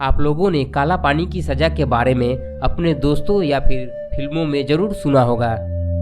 आप लोगों ने काला पानी की सज़ा के बारे में अपने दोस्तों या फिर फिल्मों में ज़रूर सुना होगा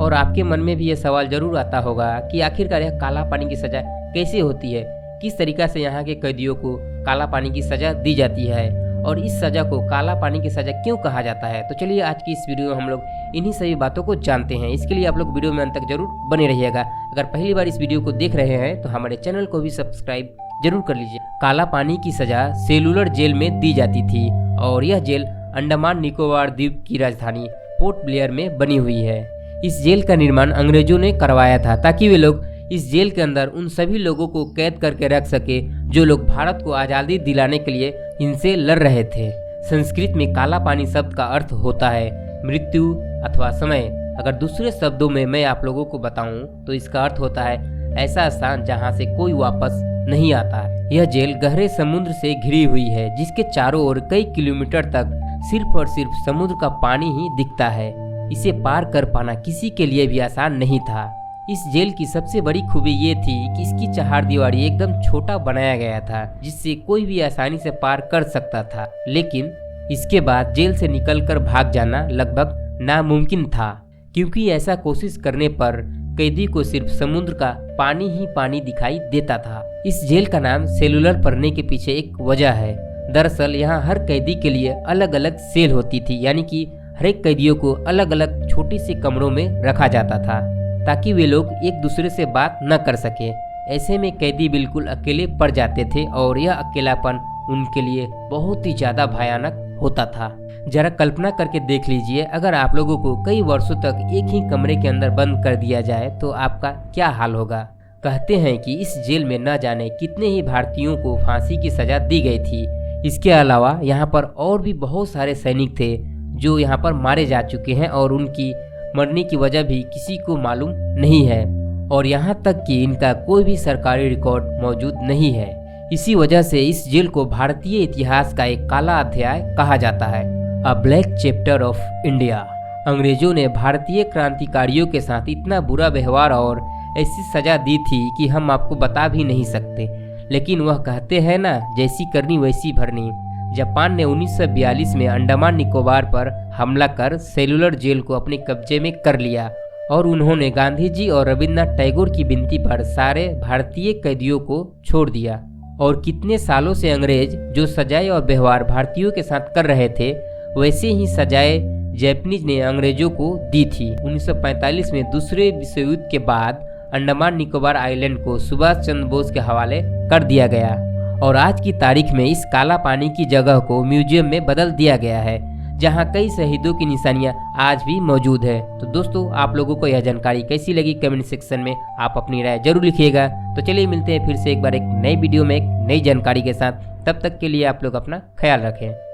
और आपके मन में भी ये सवाल ज़रूर आता होगा कि आखिरकार यह काला पानी की सज़ा कैसे होती है, किस तरीक़ा से यहाँ के कैदियों को काला पानी की सज़ा दी जाती है और इस सज़ा को काला पानी की सज़ा क्यों कहा जाता है। तो चलिए आज की इस वीडियो में हम लोग इन्हीं सभी बातों को जानते हैं। इसके लिए आप लोग वीडियो में अंत तक जरूर बने रहिएगा। अगर पहली बार इस वीडियो को देख रहे हैं तो हमारे चैनल को भी सब्सक्राइब जरूर कर लीजिए। काला पानी की सज़ा सेलुलर जेल में दी जाती थी और यह जेल अंडमान निकोबार द्वीप की राजधानी पोर्ट ब्लेयर में बनी हुई है। इस जेल का निर्माण अंग्रेजों ने करवाया था ताकि वे लोग इस जेल के अंदर उन सभी लोगों को कैद करके रख सके जो लोग भारत को आज़ादी दिलाने के लिए इनसे लड़ रहे थे। संस्कृत में काला पानी शब्द का अर्थ होता है मृत्यु अथवा समय। अगर दूसरे शब्दों में मैं आप लोगों को बताऊं तो इसका अर्थ होता है ऐसा स्थान जहां से कोई वापस नहीं आता है। यह जेल गहरे समुद्र से घिरी हुई है जिसके चारों ओर कई किलोमीटर तक सिर्फ और सिर्फ समुद्र का पानी ही दिखता है। इसे पार कर पाना किसी के लिए भी आसान नहीं था। इस जेल की सबसे बड़ी खूबी ये थी कि इसकी चहारदीवारी एकदम छोटा बनाया गया था जिससे कोई भी आसानी से पार कर सकता था, लेकिन इसके बाद जेल से निकलकर भाग जाना लगभग नामुमकिन था क्योंकि ऐसा कोशिश करने पर कैदी को सिर्फ समुद्र का पानी ही पानी दिखाई देता था। इस जेल का नाम सेलुलर पड़ने के पीछे एक वजह है। दरअसल यहाँ हर कैदी के लिए अलग अलग सेल होती थी, यानी कि हर एक कैदियों को अलग अलग छोटी सी कमरों में रखा जाता था ताकि वे लोग एक दूसरे से बात न कर सके। ऐसे में कैदी बिल्कुल अकेले पड़ जाते थे और यह अकेलापन उनके लिए बहुत ही ज़्यादा भयानक होता था। जरा कल्पना करके देख लीजिए, अगर आप लोगों को कई वर्षों तक एक ही कमरे के अंदर बंद कर दिया जाए तो आपका क्या हाल होगा। कहते हैं कि इस जेल में न जाने कितने ही भारतीयों को फांसी की सजा दी गई थी। इसके अलावा यहाँ पर और भी बहुत सारे सैनिक थे जो यहाँ पर मारे जा चुके हैं और उनकी मरने की वजह भी किसी को मालूम नहीं है और यहाँ तक कि इनका कोई भी सरकारी रिकॉर्ड मौजूद नहीं है। इसी वजह से इस जेल को भारतीय इतिहास का एक काला अध्याय कहा जाता है, अ ब्लैक चैप्टर ऑफ इंडिया। अंग्रेजों ने भारतीय क्रांतिकारियों के साथ इतना बुरा व्यवहार और ऐसी सजा दी थी कि हम आपको बता भी नहीं सकते, लेकिन वह कहते हैं ना, जैसी करनी वैसी भरनी। जापान ने 1942 में अंडमान निकोबार पर हमला कर सेलुलर जेल को अपने कब्जे में कर लिया और उन्होंने गांधी जी और रविन्द्रनाथ टैगोर की विनती पर सारे भारतीय कैदियों को छोड़ दिया। और कितने सालों से अंग्रेज जो सजाएं और व्यवहार भारतीयों के साथ कर रहे थे वैसे ही सजाएं जापानीज ने अंग्रेजों को दी थी। 1945 में दूसरे विश्व युद्ध के बाद अंडमान निकोबार आइलैंड को सुभाष चंद्र बोस के हवाले कर दिया गया और आज की तारीख में इस काला पानी की जगह को म्यूजियम में बदल दिया गया है जहां कई शहीदों की निशानियां आज भी मौजूद है। तो दोस्तों, आप लोगों को यह जानकारी कैसी लगी कमेंट सेक्शन में आप अपनी राय जरूर लिखिएगा। तो चलिए मिलते हैं फिर से एक बार एक नई वीडियो में एक नई जानकारी के साथ। तब तक के लिए आप लोग अपना ख्याल रखें।